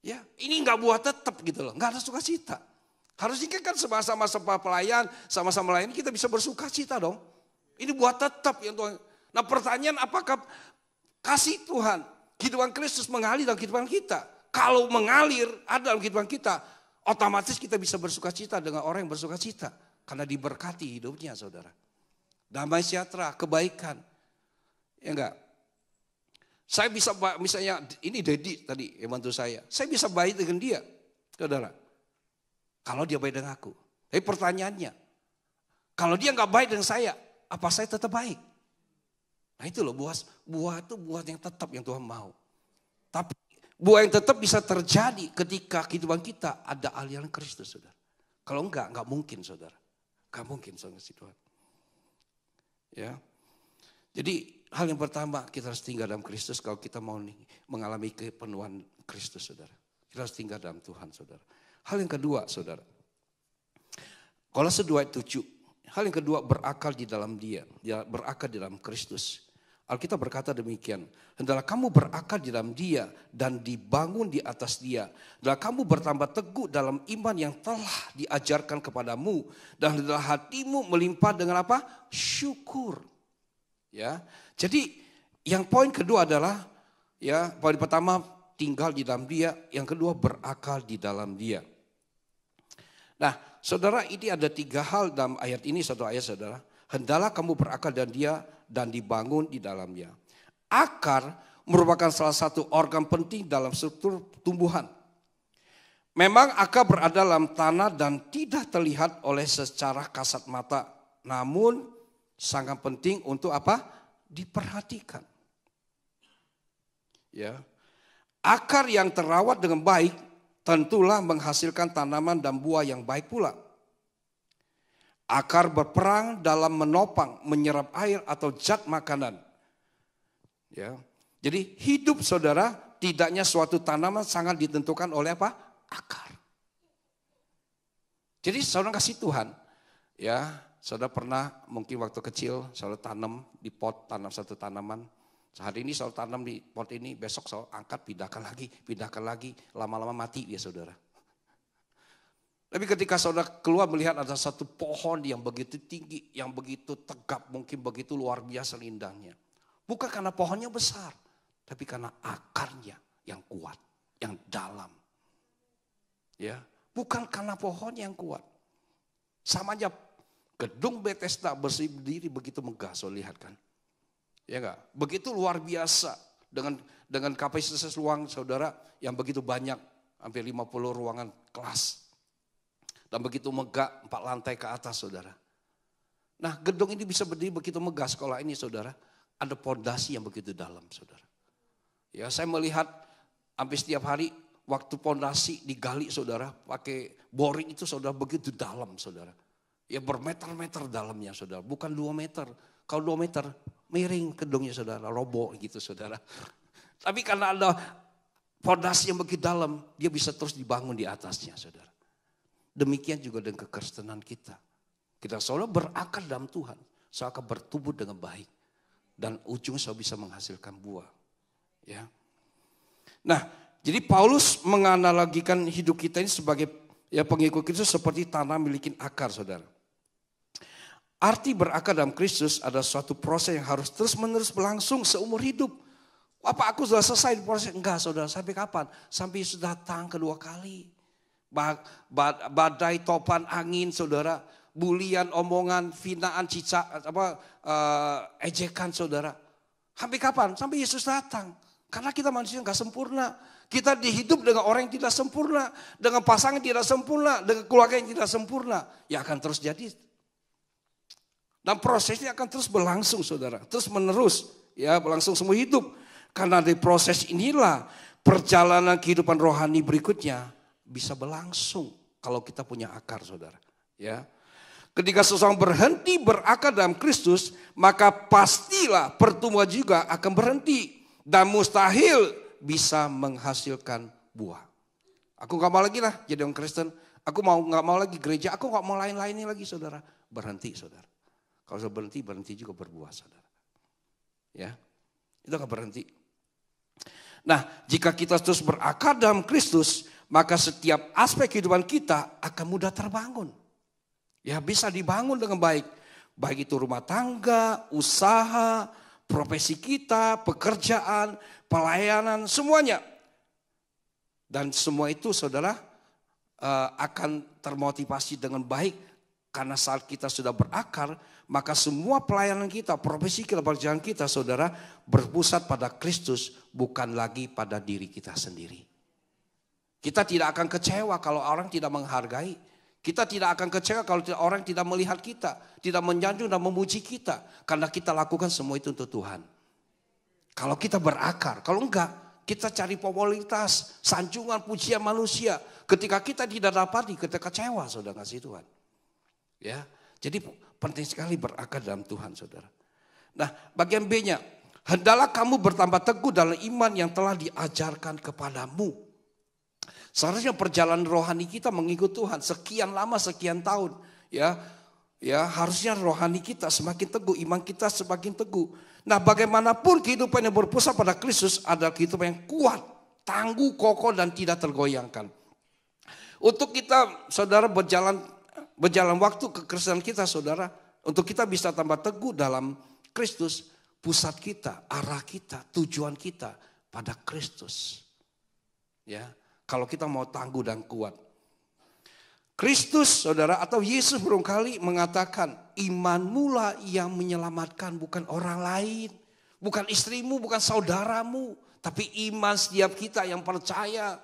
Ya, ini nggak buah tetap gitu loh, nggak ada sukacita. Harusnya kan sama-sama pelayan, sama-sama melayani kita bisa bersukacita dong. Ini buah tetap yang Tuhan. Nah pertanyaan, apakah kasih Tuhan, kehidupan Kristus mengalir dalam kehidupan kita? Kalau mengalir ada dalam kehidupan kita, otomatis kita bisa bersukacita dengan orang yang bersukacita, karena diberkati hidupnya, saudara. Damai sejahtera, kebaikan. Ya enggak? Saya bisa, misalnya ini Dedi tadi yang bantu saya bisa baik dengan dia, saudara. Kalau dia baik dengan aku. Tapi pertanyaannya, kalau dia enggak baik dengan saya, apa saya tetap baik? Nah itu loh, buah itu buah yang tetap yang Tuhan mau. Tapi buah yang tetap bisa terjadi ketika kehidupan kita ada aliran Kristus, saudara. Kalau enggak mungkin, saudara. Enggak mungkin, saudara Tuhan. Ya, jadi hal yang pertama kita harus tinggal dalam Kristus kalau kita mau mengalami kepenuhan Kristus, saudara. Kita harus tinggal dalam Tuhan, saudara. Hal yang kedua, saudara. Kolose 2:7. Hal yang kedua, berakal di dalam Dia, berakal di dalam Kristus. Alkitab berkata demikian, hendaklah kamu berakal di dalam Dia dan dibangun di atas Dia. Hendaklah kamu bertambah teguh dalam iman yang telah diajarkan kepadamu dan hendaklah hatimu melimpah dengan apa? Syukur. Ya. Jadi yang poin kedua adalah, ya, poin pertama tinggal di dalam Dia, yang kedua berakal di dalam Dia. Nah, saudara, ini ada 3 hal dalam ayat ini, satu ayat, saudara. Hendaklah kamu berakal dan Dia dan dibangun di dalamnya. Akar merupakan salah satu organ penting dalam struktur tumbuhan. Memang akar berada dalam tanah dan tidak terlihat oleh secara kasat mata. Namun sangat penting untuk apa? Diperhatikan. Ya. Akar yang terawat dengan baik tentulah menghasilkan tanaman dan buah yang baik pula. Akar berperang dalam menopang, menyerap air atau zat makanan. Ya. Jadi hidup saudara, tidaknya suatu tanaman sangat ditentukan oleh apa? Akar. Jadi saudara kasih Tuhan, ya, saudara pernah mungkin waktu kecil saudara tanam di pot, tanam satu tanaman. Hari ini saudara tanam di pot ini, besok saudara angkat, pindahkan lagi, lama-lama mati dia, saudara. Tapi ketika saudara keluar melihat ada satu pohon yang begitu tinggi, yang begitu tegap, mungkin begitu luar biasa indahnya. Bukan karena pohonnya besar, tapi karena akarnya yang kuat, yang dalam. Ya, Bukan karena pohonnya yang kuat. Sama aja gedung Bethesda berdiri begitu megah, so lihat kan. Ya enggak? Begitu luar biasa dengan kapasitas ruang saudara yang begitu banyak, hampir 50 ruangan kelas. Dan begitu megah 4 lantai ke atas saudara. Nah gedung ini bisa berdiri begitu megah sekolah ini saudara. Ada pondasi yang begitu dalam saudara. Ya saya melihat hampir setiap hari waktu pondasi digali saudara. Pakai boring itu saudara begitu dalam saudara. Ya bermeter-meter dalamnya saudara. Bukan 2 meter. Kalau 2 meter miring gedungnya saudara. Roboh gitu saudara. Tapi karena ada pondasi yang begitu dalam. Dia bisa terus dibangun di atasnya saudara. Demikian juga dengan kekristenan kita. Kita selalu berakar dalam Tuhan. Saya akan bertumbuh dengan baik. Dan ujungnya saya bisa menghasilkan buah. Ya. Nah, jadi Paulus menganalogikan hidup kita ini sebagai pengikut Kristus seperti tanah milikin akar, saudara. Arti berakar dalam Kristus adalah suatu proses yang harus terus-menerus berlangsung seumur hidup. Apa aku sudah selesai di proses? Enggak, saudara. Sampai kapan? Sampai Yesus datang kedua kali. Badai, topan, angin, saudara. Bulian, omongan, finaan, ejekan saudara. Sampai kapan? Sampai Yesus datang. Karena kita manusia gak sempurna. Kita dihidup dengan orang yang tidak sempurna. Dengan pasangan yang tidak sempurna. Dengan keluarga yang tidak sempurna. Ya akan terus jadi. Dan prosesnya akan terus berlangsung saudara. Terus menerus. Ya berlangsung semua hidup. Karena di proses inilah perjalanan kehidupan rohani berikutnya bisa berlangsung. Kalau kita punya akar saudara. Ya. Ketika seseorang berhenti berakar dalam Kristus, maka pastilah pertumbuhan juga akan berhenti. Dan mustahil bisa menghasilkan buah. Aku gak mau lagi lah jadi orang Kristen. Aku gak mau lagi gereja, aku gak mau lain-lainnya lagi saudara. Berhenti saudara. Kalau sudah berhenti juga berbuah saudara. Ya, itu akan berhenti. Nah, jika kita terus berakar dalam Kristus, maka setiap aspek kehidupan kita akan mudah terbangun. Ya bisa dibangun dengan baik. Baik itu rumah tangga, usaha, profesi kita, pekerjaan, pelayanan, semuanya. Dan semua itu saudara akan termotivasi dengan baik. Karena saat kita sudah berakar, maka semua pelayanan kita, profesi kita, pekerjaan kita saudara berpusat pada Kristus, bukan lagi pada diri kita sendiri. Kita tidak akan kecewa kalau orang tidak menghargai. Kita tidak akan kecewa kalau orang tidak melihat kita. Tidak menyanjung dan memuji kita. Karena kita lakukan semua itu untuk Tuhan. Kalau kita berakar. Kalau enggak, kita cari popularitas, sanjungan, pujian manusia. Ketika kita tidak dapat, kita kecewa saudara kasih Tuhan. Ya, jadi penting sekali berakar dalam Tuhan saudara. Nah bagian B-nya. Hendaklah kamu bertambah teguh dalam iman yang telah diajarkan kepadamu. Seharusnya perjalanan rohani kita mengikut Tuhan sekian lama, sekian tahun. Ya, harusnya rohani kita semakin teguh, iman kita semakin teguh. Nah bagaimanapun kehidupan yang berpusat pada Kristus adalah kehidupan yang kuat, tangguh, kokoh dan tidak tergoyangkan. Untuk kita saudara berjalan waktu kekristenan kita saudara. Untuk kita bisa tambah teguh dalam Kristus, pusat kita, arah kita, tujuan kita pada Kristus. Ya. Kalau kita mau tangguh dan kuat. Kristus saudara atau Yesus barangkali mengatakan imanmu lah yang menyelamatkan, bukan orang lain. Bukan istrimu, bukan saudaramu. Tapi iman setiap kita yang percaya.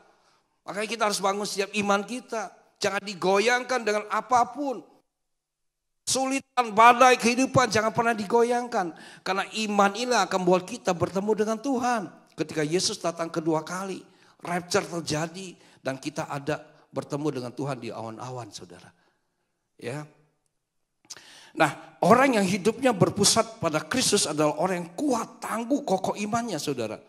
Makanya kita harus bangun setiap iman kita. Jangan digoyangkan dengan apapun. Sulitan, badai, kehidupan jangan pernah digoyangkan. Karena iman ini akan membuat kita bertemu dengan Tuhan. Ketika Yesus datang kedua kali. Rapture terjadi dan kita ada bertemu dengan Tuhan di awan-awan saudara. Ya. Nah orang yang hidupnya berpusat pada Kristus adalah orang yang kuat, tangguh, kokoh imannya saudara.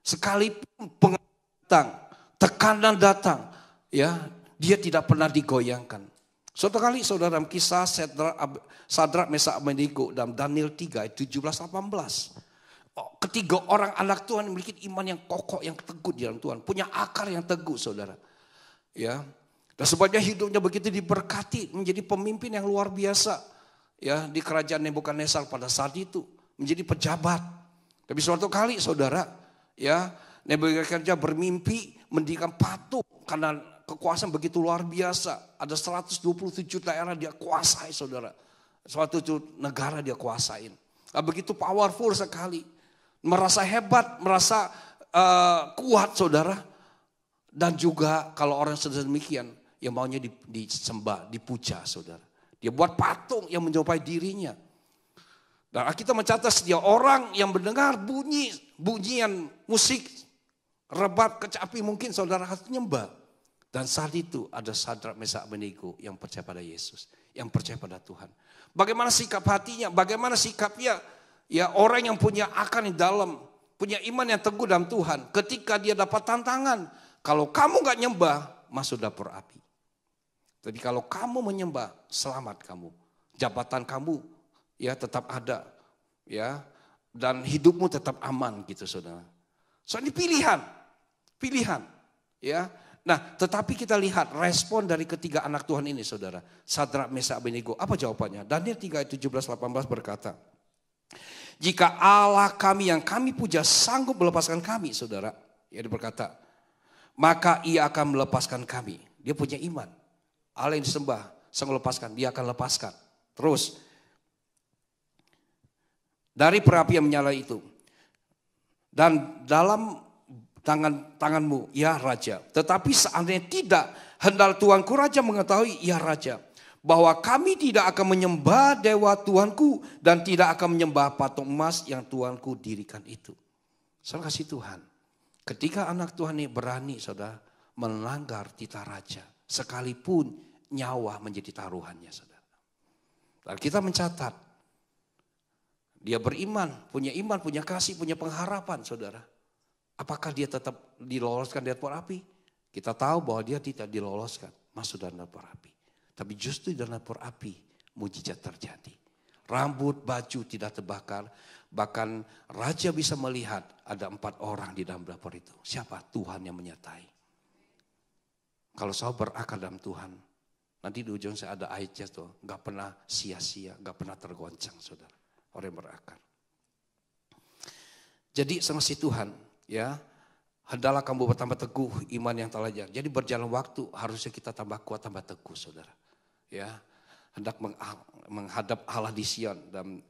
Sekalipun pengaruh datang, tekanan datang, ya dia tidak pernah digoyangkan. Suatu kali saudara dalam kisah Sadrak, Mesak, Abednego dalam Daniel 3 ayat 17-18. Ketiga orang anak Tuhan memiliki iman yang kokoh, yang teguh di dalam Tuhan. Punya akar yang teguh saudara. Ya. Dan sebabnya hidupnya begitu diberkati. Menjadi pemimpin yang luar biasa. Ya, di kerajaan Nebukadnezar pada saat itu. Menjadi pejabat. Tapi suatu kali saudara. Ya, Nebukadnezar bermimpi mendirikan patung. Karena kekuasaan begitu luar biasa. Ada 127 daerah dia kuasai saudara. Suatu negara dia kuasain. Begitu powerful sekali. Merasa hebat, merasa kuat saudara. Dan juga kalau orang sedang demikian, yang maunya disembah, dipuja saudara. Dia buat patung yang menyerupai dirinya. Dan kita mencatat setiap orang yang mendengar bunyian musik, rebat, kecapi mungkin saudara harus nyembah. Dan saat itu ada Sadrak, Mesak, Abednego yang percaya pada Yesus. Yang percaya pada Tuhan. Bagaimana sikap hatinya, bagaimana sikapnya. Ya orang yang punya akal di dalam, punya iman yang teguh dalam Tuhan. Ketika dia dapat tantangan, kalau kamu gak nyembah, masuk dapur api. Tapi kalau kamu menyembah, selamat kamu. Jabatan kamu ya tetap ada, ya, dan hidupmu tetap aman gitu saudara. So ini pilihan, ya. Nah, tetapi kita lihat respon dari ketiga anak Tuhan ini saudara. Sadrak, Mesak, Abednego, apa jawabannya? Daniel 3 ayat 17-18 berkata, jika Allah kami yang kami puja sanggup melepaskan kami saudara, ya dia berkata, maka ia akan melepaskan kami. Dia punya iman, Allah yang disembah sanggup melepaskan, dia akan lepaskan. Terus, dari perapi yang menyala itu. Dan dalam tanganmu, ya Raja. Tetapi seandainya tidak, hendaklah Tuanku Raja mengetahui, ya Raja, bahwa kami tidak akan menyembah dewa Tuanku dan tidak akan menyembah patung emas yang Tuanku dirikan itu. Saudara kasih Tuhan, ketika anak Tuhan ini berani saudara melanggar titah Raja, sekalipun nyawa menjadi taruhannya saudara. Dan kita mencatat, dia beriman, punya kasih, punya pengharapan saudara. Apakah dia tetap diloloskan dari dapur api? Kita tahu bahwa dia tidak diloloskan masuk dalam dapur api. Tapi justru dalam dapur api mujizat terjadi. Rambut, baju tidak terbakar. Bahkan Raja bisa melihat ada 4 orang di dalam dapur itu. Siapa? Tuhan yang menyertai. Kalau saya berakar dalam Tuhan, nanti di ujung saya ada ayatnya tuh. Gak pernah sia-sia, gak pernah tergoncang saudara. Orang yang berakar. Jadi sama si Tuhan, ya, hendaklah kamu bertambah teguh iman yang telah jadi. Jadi berjalan waktu harusnya kita tambah kuat, tambah teguh, saudara. Ya, hendak menghadap Allah di Sion dan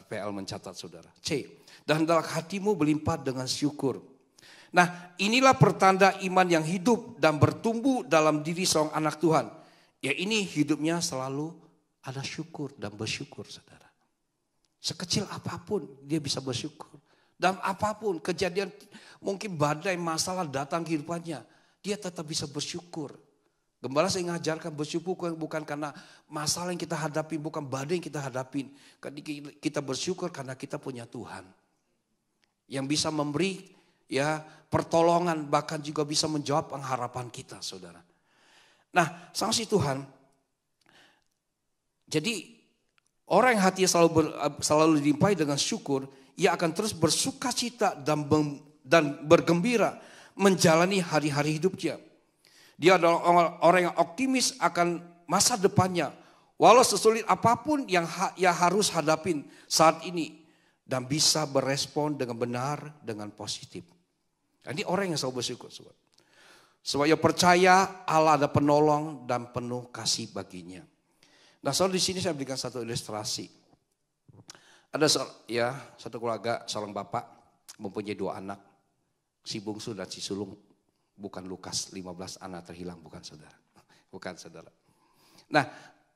PL mencatat, saudara. C. Dan hendaklah hatimu berlimpah dengan syukur. Nah, inilah pertanda iman yang hidup dan bertumbuh dalam diri seorang anak Tuhan. Ya, ini hidupnya selalu ada syukur dan bersyukur, saudara. Sekecil apapun dia bisa bersyukur. Dan apapun kejadian mungkin badai masalah datang kehidupannya, dia tetap bisa bersyukur. Gembala saya mengajarkan bersyukur bukan karena masalah yang kita hadapi, bukan badai yang kita hadapin. Kita bersyukur karena kita punya Tuhan. Yang bisa memberi ya pertolongan, bahkan juga bisa menjawab pengharapan kita saudara. Nah sama si Tuhan, jadi orang yang hatinya selalu dilimpahi dengan syukur, ia akan terus bersuka cita dan bergembira menjalani hari-hari hidupnya. Dia adalah orang yang optimis akan masa depannya. Walau sesulit apapun yang ia harus hadapin saat ini. Dan bisa berespon dengan benar, dengan positif. Ini orang yang selalu bersyukur. Sebab ia percaya Allah ada penolong dan penuh kasih baginya. Nah, soal di sini saya berikan satu ilustrasi. Ada satu keluarga, seorang bapak mempunyai 2 anak, si bungsu dan si sulung. Bukan Lukas 15 anak terhilang, bukan saudara. Bukan saudara. Nah,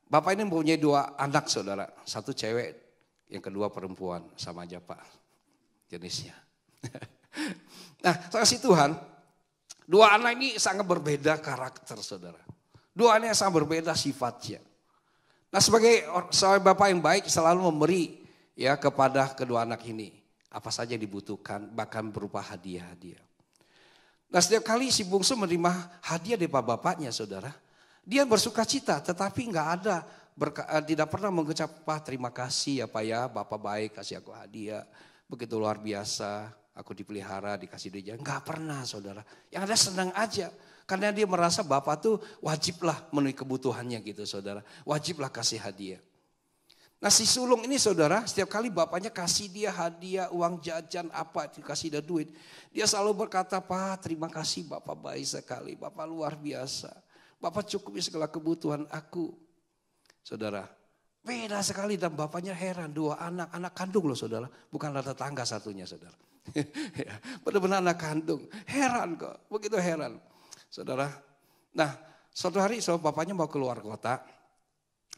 bapak ini mempunyai 2 anak saudara, satu cewek, yang kedua perempuan, sama aja pak jenisnya. Nah, kasih Tuhan, 2 anak ini sangat berbeda karakter saudara. 2 anak yang sangat berbeda sifatnya. Nah sebagai seorang bapak yang baik selalu memberi ya kepada kedua anak ini. Apa saja dibutuhkan bahkan berupa hadiah-hadiah. Nah setiap kali si bungsu menerima hadiah dari bapaknya saudara. Dia bersuka cita tetapi tidak pernah mengucap terima kasih ya pak ya bapak baik kasih aku hadiah. Begitu luar biasa aku dipelihara dikasih dia. Enggak pernah saudara. Yang ada senang aja. Karena dia merasa bapak tuh wajiblah memenuhi kebutuhannya gitu saudara. Wajiblah kasih hadiah. Nah si sulung ini saudara setiap kali bapaknya kasih dia hadiah, uang jajan apa, dikasih dia duit. Dia selalu berkata, Pak terima kasih bapak baik sekali, bapak luar biasa. Bapak cukupi segala kebutuhan aku. Saudara, beda sekali dan bapaknya heran. 2 anak kandung loh saudara. Bukanlah tetangga satunya saudara. Benar-benar anak kandung. Heran kok, begitu heran. Saudara, nah suatu hari bapaknya mau keluar kota.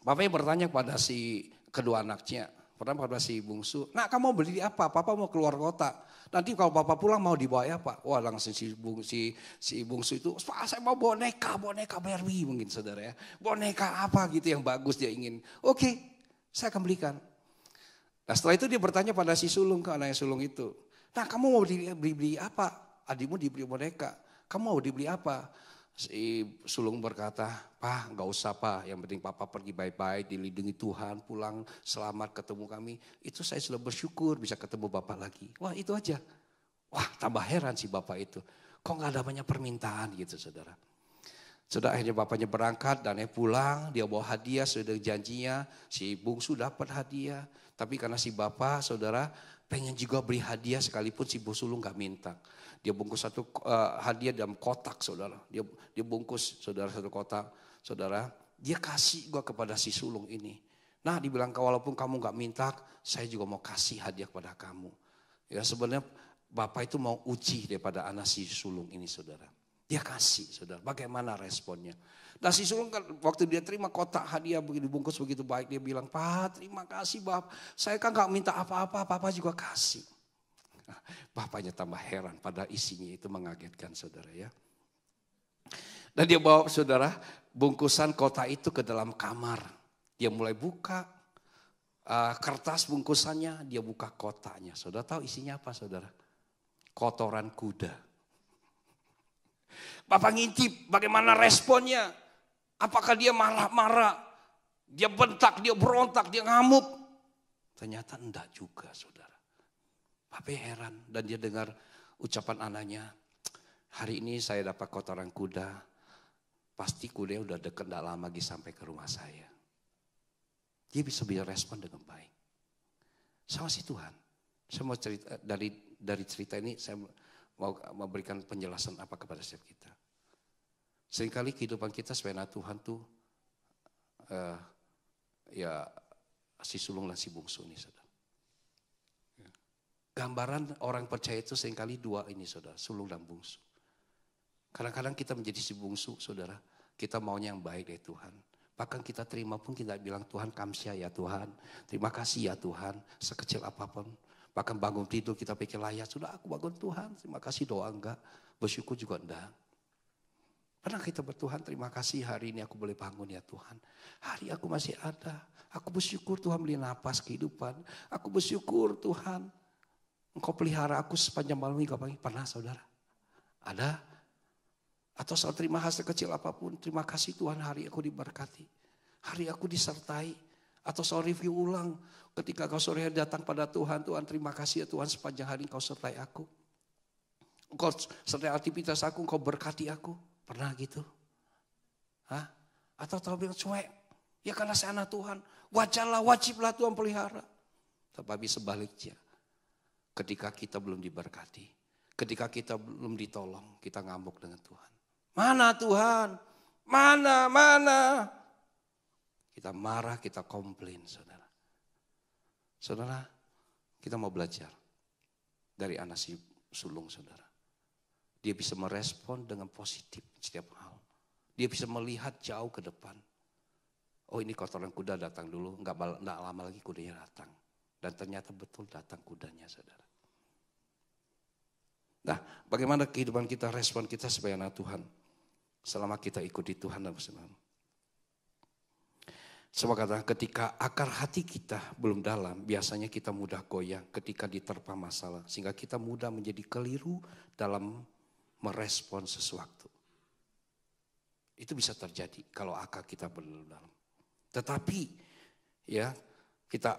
Bapaknya bertanya pada si kedua anaknya. Pertama pada si bungsu, nah kamu mau beli apa? Papa mau keluar kota. Nanti kalau papa pulang mau dibawa apa? Wah langsung si bungsu itu, saya mau boneka Barbie mungkin saudara ya. Boneka apa gitu yang bagus dia ingin. Oke, saya akan belikan. Nah setelah itu dia bertanya pada si sulung, ke anaknya sulung itu. Nah kamu mau beli apa? Adikmu dibeli boneka. Kamu mau dibeli apa? Si sulung berkata, Pak gak usah Pak, yang penting Papa pergi baik-baik, dilindungi Tuhan, pulang selamat ketemu kami. Itu saya sudah bersyukur bisa ketemu Bapak lagi. Wah itu aja. Wah tambah heran si Bapak itu. Kok gak ada banyak permintaan gitu saudara. Sudah akhirnya bapaknya berangkat dan pulang, dia bawa hadiah sudah janjinya. Si bungsu dapat hadiah. Tapi karena si bapak saudara pengen juga beli hadiah sekalipun si bungsu gak minta. Dia bungkus satu hadiah dalam kotak saudara. Dia bungkus saudara satu kotak. Saudara, dia kasih gua kepada si sulung ini. Nah dibilang walaupun kamu gak minta, saya juga mau kasih hadiah kepada kamu. Ya sebenarnya bapak itu mau uji daripada anak si sulung ini saudara. Dia kasih saudara, bagaimana responnya. Nah si sulung kan waktu dia terima kotak hadiah begitu dibungkus begitu baik. Dia bilang, Pak terima kasih Bapak. Saya kan gak minta apa-apa, Papa juga kasih. Bapaknya tambah heran pada isinya itu mengagetkan saudara ya. Dan dia bawa saudara bungkusan kotak itu ke dalam kamar. Dia mulai buka kertas bungkusannya, dia buka kotaknya. Saudara tahu isinya apa saudara? Kotoran kuda. Bapak ngintip bagaimana responnya. Apakah dia marah-marah, dia bentak, dia berontak, dia ngamuk. Ternyata enggak juga saudara. Bapak heran dan dia dengar ucapan anaknya, hari ini saya dapat kotoran kuda, pasti kuda udah deket gak lama lagi sampai ke rumah saya. Dia bisa respon dengan baik. Sama si Tuhan. Saya mau cerita dari cerita ini saya mau memberikan penjelasan apa kepada setiap kita. Seringkali kehidupan kita sebenarnya Tuhan tuh ya si sulung dan si bungsu ini saudara. Gambaran orang percaya itu seringkali 2 ini saudara, sulung dan bungsu. Kadang-kadang kita menjadi si bungsu saudara, kita maunya yang baik dari Tuhan. Bahkan kita terima pun kita bilang Tuhan kamsia ya Tuhan, terima kasih ya Tuhan, sekecil apapun. Bahkan bangun tidur kita pikir layak, sudah aku bangun Tuhan, terima kasih doa enggak, bersyukur juga enggak. Pernah kita bertuhan terima kasih hari ini aku boleh bangun ya Tuhan. Hari aku masih ada, aku bersyukur Tuhan beri napas kehidupan, aku bersyukur Tuhan. Engkau pelihara aku sepanjang malam hingga pagi. Pernah saudara? Ada? Atau soal terima hasil kecil apapun. Terima kasih Tuhan hari aku diberkati. Hari aku disertai. Atau soal review ulang. Ketika kau sore hari datang pada Tuhan. Tuhan terima kasih ya Tuhan sepanjang hari kau sertai aku. Engkau sertai aktivitas aku. Engkau berkati aku. Pernah gitu? Hah? Atau tahu bilang cuek. Ya karena saya anak Tuhan. Wajiblah Tuhan pelihara. Tapi sebaliknya. Ketika kita belum diberkati, ketika kita belum ditolong, kita ngamuk dengan Tuhan. Mana Tuhan? Mana? Kita marah, kita komplain saudara. Saudara, kita mau belajar dari anak si sulung saudara. Dia bisa merespon dengan positif setiap hal. Dia bisa melihat jauh ke depan. Oh ini kotoran kuda datang dulu, enggak lama lagi kudanya datang. Dan ternyata betul datang kudanya saudara. Nah bagaimana kehidupan kita, respon kita sebagai anak Tuhan. Selama kita ikuti Tuhan dan bersama. Semua kata ketika akar hati kita belum dalam. Biasanya kita mudah goyang ketika diterpa masalah. Sehingga kita mudah menjadi keliru dalam merespon sesuatu. Itu bisa terjadi kalau akar kita belum dalam. Tetapi ya.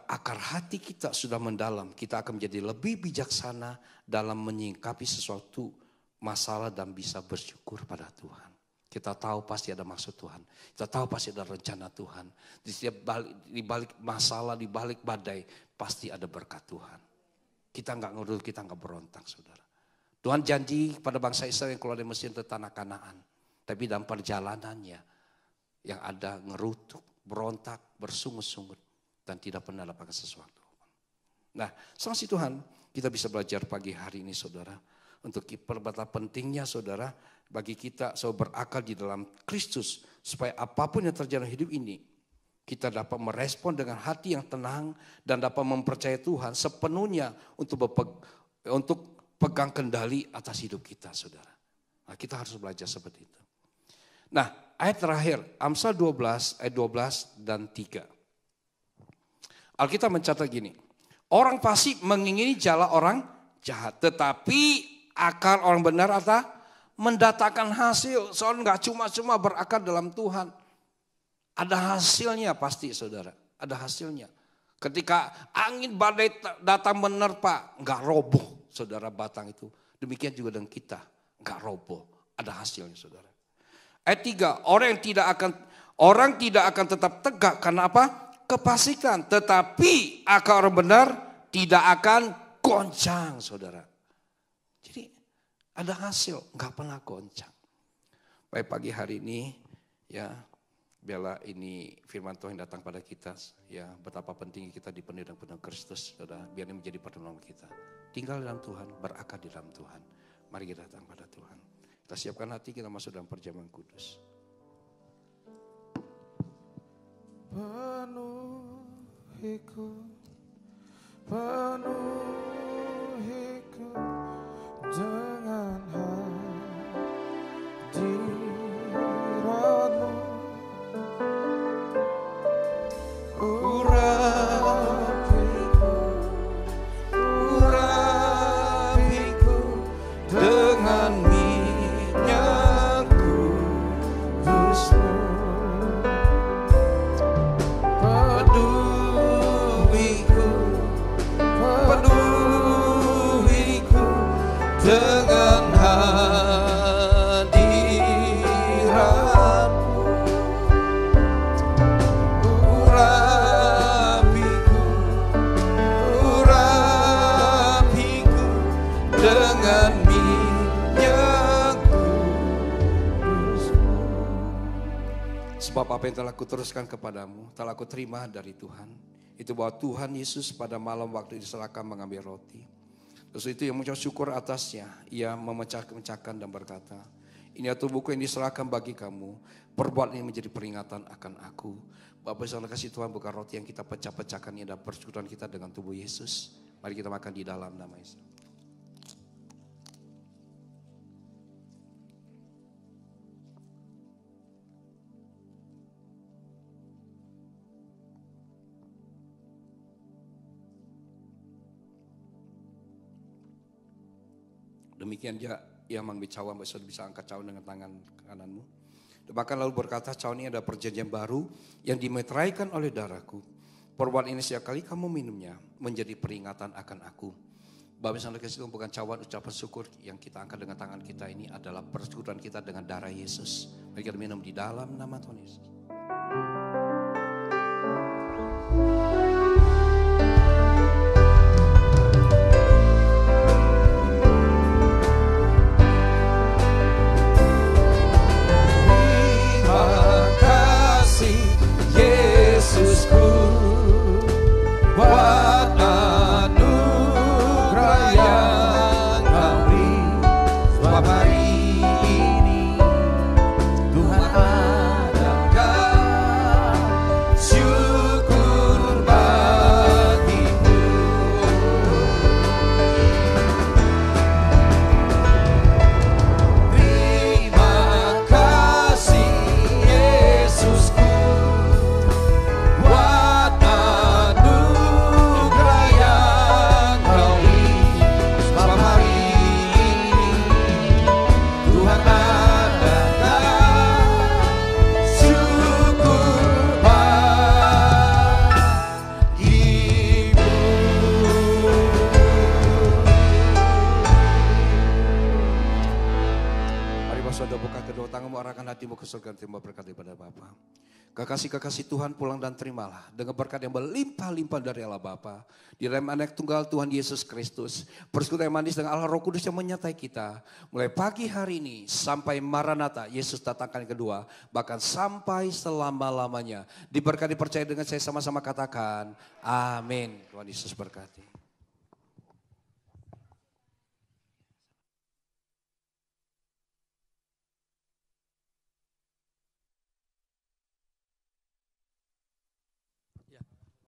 Akar hati kita sudah mendalam, kita akan menjadi lebih bijaksana dalam menyingkapi sesuatu masalah dan bisa bersyukur pada Tuhan. Kita tahu pasti ada maksud Tuhan, kita tahu pasti ada rencana Tuhan. Di balik masalah, di balik badai pasti ada berkat Tuhan. Kita nggak ngurus, kita nggak berontak saudara. Tuhan janji pada bangsa Israel yang keluar dari Mesir ke tanah Kanaan. Tapi dalam perjalanannya Yang ada ngerutuk, berontak, bersungut-sungut. Dan tidak pernah dapatkan sesuatu. Nah, saksi Tuhan, kita bisa belajar pagi hari ini saudara. Untuk betapa pentingnya saudara, bagi kita berakal di dalam Kristus. Supaya apapun yang terjadi dalam hidup ini, kita dapat merespon dengan hati yang tenang. Dan dapat mempercayai Tuhan sepenuhnya untuk pegang kendali atas hidup kita saudara. Nah, kita harus belajar seperti itu. Nah, ayat terakhir, Amsal 12 ayat 12 dan 3. Alkitab mencatat gini, orang fasik mengingini jalan orang jahat, tetapi akal orang benar mendatangkan hasil. Soalnya gak cuma-cuma berakal dalam Tuhan. Ada hasilnya pasti saudara, ada hasilnya. Ketika angin badai datang menerpa, gak roboh saudara batang itu. Demikian juga dengan kita, gak roboh, ada hasilnya saudara. Ayat 3, orang tidak akan tetap tegak karena apa? Kefasikan. Tetapi akal orang benar tidak akan goncang saudara. Jadi ada hasil, gak pernah goncang. Baik pagi hari ini ya, biarlah ini firman Tuhan yang datang pada kita. Ya, betapa pentingnya kita dipenuhi dengan penuh Kristus saudara. Biar ini menjadi pertolongan kita. Tinggal dalam Tuhan, berakar di dalam Tuhan. Mari kita datang pada Tuhan. Kita siapkan hati, kita masuk dalam perjamuan kudus. Penuhiku dengan hadirat-Mu. Urapiku dengan minyak kudus-Mu. Penuhiku dengan hadirat-Mu. Urapiku dengan minyak kudus-Mu. Sebab apa yang telah kuteruskan kepadamu, telah kuterima dari Tuhan. Itu bahwa Tuhan Yesus pada malam waktu diserahkan mengambil roti. Terus itu yang mengucap syukur atasnya. Ia memecahkan dan berkata, ini tubuhku yang diserahkan bagi kamu. Perbuat ini menjadi peringatan akan aku. Bapak saudara kasih Tuhan, bukan roti yang kita pecah-pecahkan. Ini adalah persekutuan kita dengan tubuh Yesus. Mari kita makan di dalam nama Yesus. Demikian dia yang mengambil cawan, saudara bisa angkat cawan dengan tangan kananmu. Bahkan lalu berkata, cawan ini ada perjanjian baru yang dimeteraikan oleh darahku. Perbuatan ini setiap kali kamu minumnya menjadi peringatan akan aku. Bapak saudara kasih Tuhan, bukan cawan ucapan syukur yang kita angkat dengan tangan kita ini adalah persekutuan kita dengan darah Yesus. Mari kita minum di dalam nama Tuhan Yesus. Buat anugerah yang Kau beri, sebab hari ini Tuhan adakan syukur bagimu. Terima kasih Yesusku. Saudara buka kedua tanganmu, arahkan hatimu ke surga, terima berkat daripada Bapa. Kekasih-kekasih Tuhan pulang dan terimalah dengan berkat yang berlimpah-limpah dari Allah Bapa. Di dalam anak tunggal Tuhan Yesus Kristus. Persekutuan yang manis dengan Allah Roh Kudus yang menyertai kita. Mulai pagi hari ini sampai Maranatha, Yesus datangkan yang kedua. Bahkan sampai selama-lamanya. Diberkati percaya dengan saya sama-sama katakan amin. Tuhan Yesus berkati.